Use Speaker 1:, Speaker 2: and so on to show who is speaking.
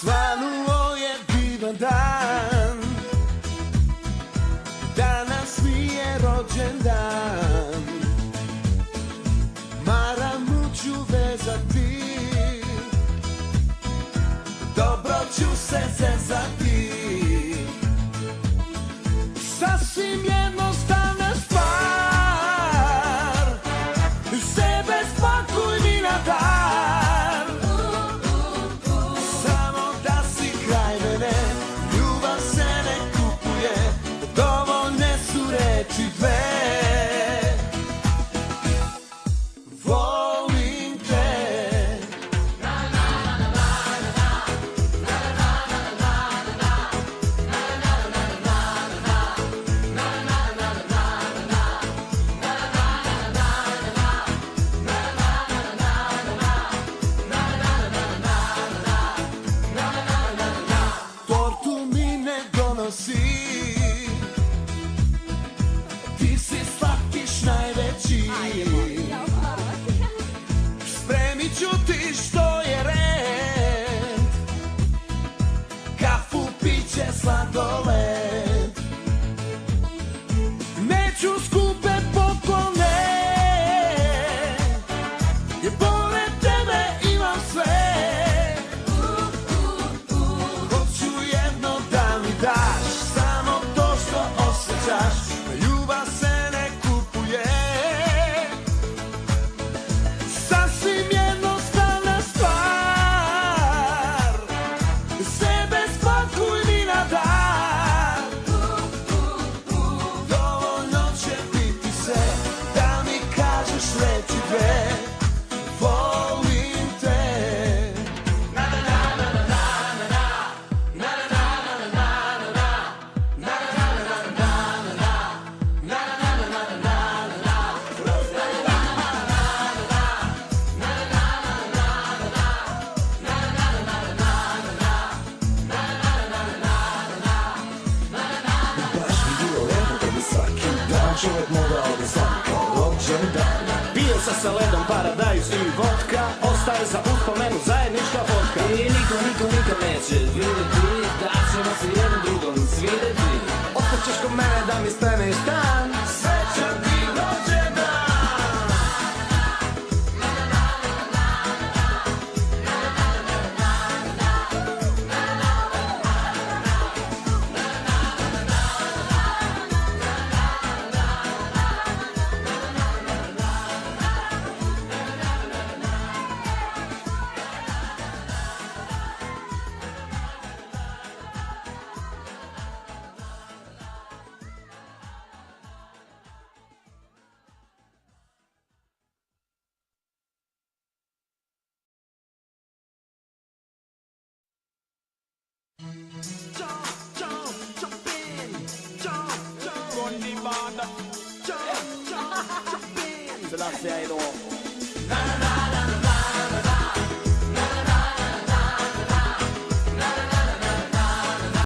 Speaker 1: Svanuo je divan dan, danas mi je rođendan. Maramu ću vezati, dobro ću se zezati. Sasvim jednostavna stvar, sebe spakuj mi na dar. Samo da si kraj mene, ljubav se ne kupuje, dovoljne su reči dve. Volim te. Tortu mi ne donosi, ti si slatkiš najveći. Spremit ću ti što je red, kafu, piće, sladoled. Neću skupe poklone, jer pored tebe imam sve. Hoću jedno da mi daš, samo to što osjećaš, ljubav se ne kupuje. Sasvim jednostavna stvar, sebe spakuj mi na dar. Dovoljno će biti sve, da mi kažeš reči dve. Volim te.
Speaker 2: Baš bi bilo lepo kad bi svaki dan čovjek mogao da slavi kao rođendan.
Speaker 3: Pio sam sa ledom paradajz i vodka, ostaje za uspomenu zajednička fotka.
Speaker 4: I niko neće vidjeti da ćemo se jednom drugom svidjeti.
Speaker 3: Ostaćeš kod mene da mi spremiš dan.
Speaker 1: Srećan ti rođendan.
Speaker 3: Selassie I know.